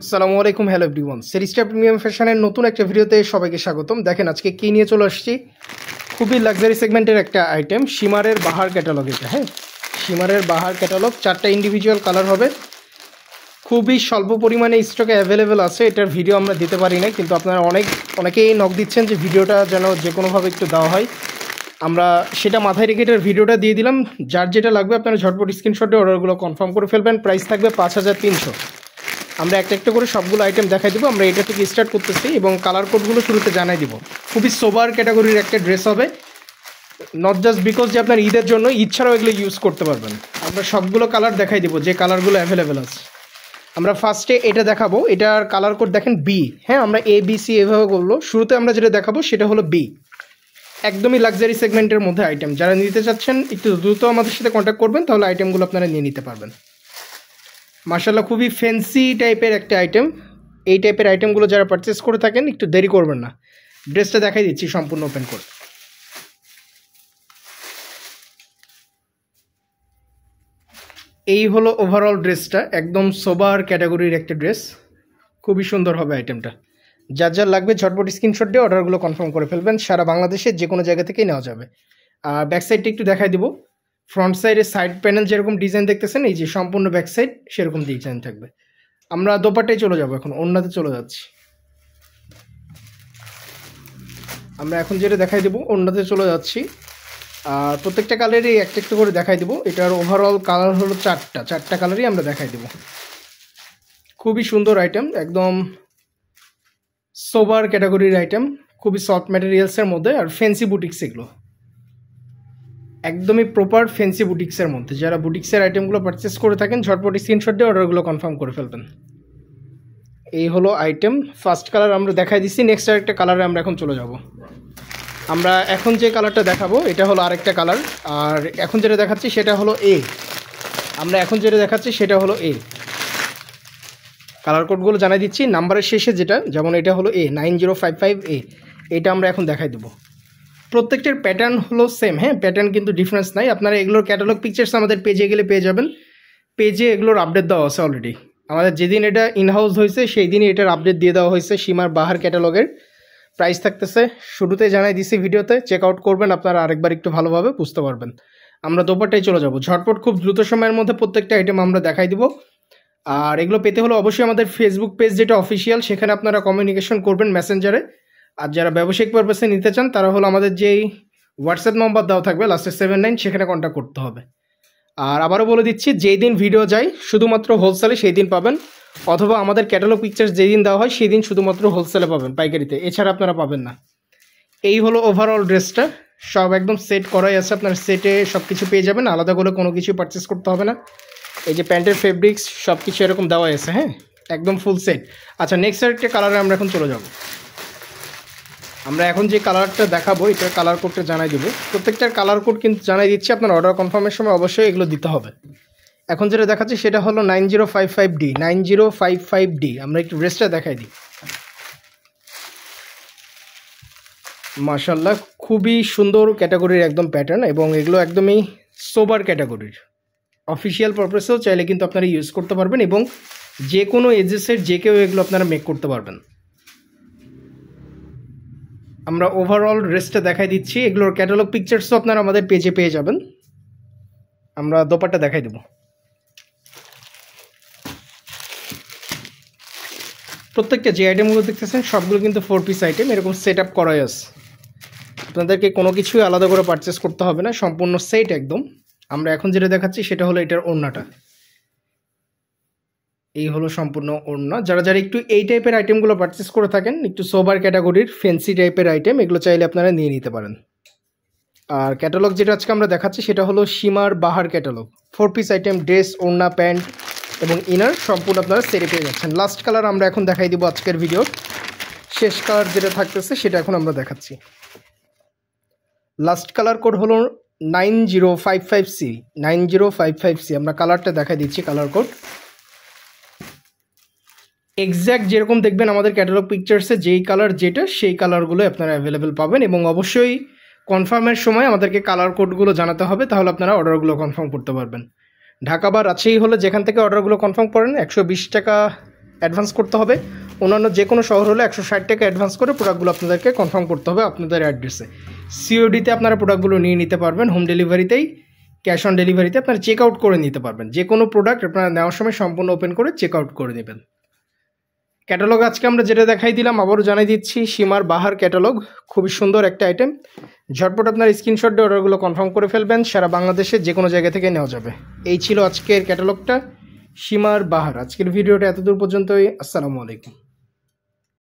আসসালামু আলাইকুম, hello everyone. সেরিস্টা premium ফ্যাশনের নতুন একটা ভিডিওতে সবাইকে স্বাগতম। দেখেন আজকে কী নিয়ে চলে আসছি, খুবই লাক্সারি সেগমেন্টের একটা আইটেম, শিমারের বাহার ক্যাটালগ। এটা হ্যাঁ, শিমারের বাহার ক্যাটালগ, 4টা ইন্ডিভিজুয়াল কালার হবে। খুবই স্বল্প পরিমাণে স্টকে অ্যাভেলেবেল আছে। এটার ভিডিও আমরা দিতে পারি না, কিন্তু আপনারা অনেকেই নক দিচ্ছেন যে ভিডিওটা যেন যে কোনোভাবে একটু দেওয়া হয়। আমরা সেটা মাথায় রেখে এটার ভিডিওটা দিয়ে দিলাম। যার যেটা লাগবে আপনারা ঝটপট স্ক্রিনশটে অর্ডারগুলো কনফার্ম করে ফেলবেন। প্রাইস থাকবে 5300। আমরা একটা একটা করে সবগুলো আইটেম দেখাই দেবো। আমরা এটা থেকে স্টার্ট করতেছি এবং কালার কোডগুলো শুরুতে জানাই দিব। খুবই সোবার ক্যাটাগরির একটা ড্রেস হবে, নট জাস্ট বিকজ যে আপনার ঈদের জন্য, ঈদ ছাড়াও এগুলো ইউজ করতে পারবেন। আমরা সবগুলো কালার দেখাই দিব, যে কালারগুলো অ্যাভেলেবেল আছে। আমরা ফার্স্টে এটা দেখাবো, এটার কালার কোড দেখেন বি। হ্যাঁ, আমরা এ বি সি এভাবে বললো। শুরুতে আমরা যেটা দেখাবো সেটা হলো বি, একদমই লাক্সারি সেগমেন্টের মধ্যে আইটেম। যারা নিতে চাচ্ছেন একটু দ্রুত আমাদের সাথে কন্ট্যাক্ট করবেন, তাহলে আইটেমগুলো আপনারা নিয়ে নিতে পারবেন। মাশাআল্লাহ, খুবই ফ্যান্সি টাইপের একটা আইটেম। এই টাইপের আইটেমগুলো যারা পারচেস করে থাকেন একটু দেরি করবেন না। ড্রেসটা দেখাই দিচ্ছি সম্পূর্ণ ওপেন করে। এই হলো ওভারঅল ড্রেসটা, একদম সোবার ক্যাটাগরির একটা ড্রেস। খুবই সুন্দর হবে আইটেমটা। যার যার লাগবে ঝটপট স্ক্রিনশট দিয়ে অর্ডারগুলো কনফার্ম করে ফেলবেন। সারা বাংলাদেশের যে কোনো জায়গা থেকেই নেওয়া যাবে। আর ব্যাক সাইডটা একটু দেখাই দিব। ফ্রন্ট সাইডে সাইড প্যানেল যেরকম ডিজাইন দেখতেছেন, এই যে সম্পূর্ণ ব্যাক সাইড সেরকম ডিজাইন থাকবে। আমরা দোপাট্টায় চলে যাব, এখন ওড়নাতে চলে যাচ্ছি। আমরা এখন যেটা দেখাই দেবো, ওড়নাতে চলে যাচ্ছি। আর প্রত্যেকটা কালারই একটা একটা করে দেখাই দেবো। এটার ওভারঅল কালার হলো চারটা কালারই আমরা দেখাই দেবো। খুবই সুন্দর আইটেম, একদম সোবার ক্যাটাগরির আইটেম, খুবই সফট ম্যাটেরিয়ালসের মধ্যে। আর ফ্যান্সি বুটিক্স, এগুলো একদমই প্রপার ফ্যান্সি বুটিক্সের মধ্যে। যারা বুটিক্সের আইটেমগুলো পারচেস করে থাকেন ঝটপট স্ক্রিনশট দিয়ে অর্ডারগুলো কনফার্ম করে ফেলবেন। এই হলো আইটেম, ফার্স্ট কালার আমরা দেখাই দিচ্ছি। নেক্সট আরেকটা কালারে আমরা এখন চলে যাব। আমরা এখন যে কালারটা দেখাবো এটা হলো আরেকটা কালার। আর এখন যেটা দেখাচ্ছি সেটা হলো এ। আমরা এখন যেটা দেখাচ্ছি সেটা হলো এ। কালার কোডগুলো জানাই দিচ্ছি নাম্বারের শেষে যেটা, যেমন এটা হলো এ 9055A। এটা আমরা এখন দেখাই দেবো। প্রত্যেকটার প্যাটার্ন হলো সেম। হ্যাঁ, প্যাটার্ন কিন্তু ডিফারেন্স নাই। আপনারা এগুলোর ক্যাটালগ পিকচার্স আমাদের পেজে গেলে পেয়ে যাবেন। পেজে এগুলোর আপডেট দেওয়া আছে অলরেডি। আমাদের যেদিন এটা ইনহাউস হয়েছে সেই দিনই এটার আপডেট দিয়ে দেওয়া হয়েছে। সীমার বাহার ক্যাটালগের প্রাইস থাকতেছে, শুরুতে জানাই দিছি ভিডিওতে, চেক আউট করবেন আপনারা আরেকবার একটু ভালোভাবে বুঝতে পারবেন। আমরা দোপাট্টায় চলে যাব ঝটপট, খুব দ্রুত সময়ের মধ্যে প্রত্যেকটা আইটেম আমরা দেখাই দিব। আর এগুলো পেতে হলে অবশ্যই আমাদের ফেসবুক পেজ যেটা অফিসিয়াল, সেখানে আপনারা কমিউনিকেশন করবেন মেসেঞ্জারে। আর যারা ব্যবসায়িক পারপাসে নিতে চান তারা হলো আমাদের যেই হোয়াটসঅ্যাপ নম্বর দেওয়া থাকবে লাস্টে 79, সেখানে কন্ট্যাক্ট করতে হবে। আর আবারও বলে দিচ্ছি, যেই দিন ভিডিও যায় শুধুমাত্র হোলসেলে সেই দিন পাবেন, অথবা আমাদের ক্যাটালগ পিকচার্স যেই দিন দেওয়া হয় সেই দিন শুধুমাত্র হোলসেলে পাবেন, পাইকারিতে এছাড়া আপনারা পাবেন না। এই হলো ওভারঅল ড্রেসটা, সব একদম সেট করাই আছে। আপনার সেটে সব কিছু পেয়ে যাবেন, আলাদা করে কোনো কিছু পারচেস করতে হবে না। এই যে প্যান্টের ফেব্রিক্স সব কিছু এরকম দেওয়া আছে। হ্যাঁ, একদম ফুল সেট। আচ্ছা, নেক্সট আরেকটা কালারে আমরা এখন চলে যাব। আমরা এখন যে কালারটা দেখাবো এটার কালার কোডটা জানাই দেবো। প্রত্যেকটার কালার কোড কিন্তু জানাই দিচ্ছি, আপনার অর্ডার কনফার্মের সময় অবশ্যই এগুলো দিতে হবে। এখন যেটা দেখাচ্ছি সেটা হলো 9055D 9055D। আমরা একটু ড্রেসটা দেখাই দিই। মাশাআল্লাহ, খুবই সুন্দর ক্যাটাগরির একদম প্যাটার্ন, এবং এগুলো একদমই সোবার ক্যাটাগরির। অফিসিয়াল পারপাসেও চাইলে কিন্তু আপনারা ইউজ করতে পারবেন, এবং যে কোনো এজেসের যে কেউ এগুলো আপনারা মেক করতে পারবেন। আমরা ওভারঅল ড্রেসটা দেখাই দিচ্ছি। এগুলোর ক্যাটালগ পিকচার্সও আপনারা আমাদের পেজে পেয়ে যাবেন। আমরা দোপাট্টা দেখাই দেব। প্রত্যেকটা যে আইটেমগুলো দেখতেছেন সবগুলো কিন্তু 4 পিস আইটেম, এরকম সেট আপ করাই আছে। আপনাদেরকে কোনো কিছুই আলাদা করে পারচেস করতে হবে না, সম্পূর্ণ সেট একদম। আমরা এখন যেটা দেখাচ্ছি সেটা হলো এটার ওড়নাটা। এই হলো সম্পূর্ণ ওড়না। যারা যারা একটু এই টাইপের আইটেমগুলো পারচেস করে থাকেন, একটু সোবার ক্যাটাগরির ফ্যান্সি টাইপের আইটেম, এগুলো চাইলে আপনারা নিয়ে নিতে পারেন। আর ক্যাটালগ যেটা আজকে আমরা দেখাচ্ছি সেটা হলো শিমার বাহার ক্যাটালগ। 4 পিস আইটেম, ড্রেস, ওড়না, প্যান্ট এবং ইনার সম্পূর্ণ আপনারা সেরে পেয়ে যাচ্ছেন। লাস্ট কালার আমরা এখন দেখাই দিব আজকের ভিডিওর। শেষ কালার যেটা থাকতেছে সেটা এখন আমরা দেখাচ্ছি। লাস্ট কালার কোড হলো 9055C 9055C। আমরা কালারটা দেখাই দিচ্ছি। কালার কোড এক্স্যাক্ট যেরকম দেখবেন আমাদের ক্যাটালগ পিকচার্সে, যেই কালার যেটা সেই কালারগুলো আপনারা অ্যাভেলেবেল পাবেন। এবং অবশ্যই কনফার্মের সময় আমাদেরকে কালার কোডগুলো জানাতে হবে, তাহলে আপনারা অর্ডারগুলো কনফার্ম করতে পারবেন। ঢাকা বা রাজশাহী হলে যেখান থেকে অর্ডারগুলো কনফার্ম করেন 120 টাকা অ্যাডভান্স করতে হবে। অন্যান্য যে কোনো শহর হলে 160 টাকা অ্যাডভান্স করে প্রোডাক্টগুলো আপনাদেরকে কনফার্ম করতে হবে আপনাদের অ্যাড্রেসে। সিওডিতে আপনারা প্রোডাক্টগুলো নিয়ে নিতে পারবেন, হোম ডেলিভারিতেই, ক্যাশ অন ডেলিভারিতে আপনারা চেক আউট করে নিতে পারবেন। যে কোনো প্রোডাক্ট আপনারা নেওয়ার সময় সম্পূর্ণ ওপেন করে চেক আউট করে নেবেন। ক্যাটালগ আজকে আমরা যেটা দেখাই দিলাম, আবারও জানাই দিচ্ছি, সীমার বাহার ক্যাটালগ, খুবই সুন্দর একটা আইটেম। ঝটপট আপনার স্ক্রিনশট দিয়ে অর্ডারগুলো কনফার্ম করে ফেলবেন, সারা বাংলাদেশে যে কোনো জায়গা থেকে নেওয়া যাবে। এই ছিল আজকের ক্যাটালগটা, সীমার বাহার। আজকের ভিডিওটা এতদূর পর্যন্তই। আসসালামু আলাইকুম।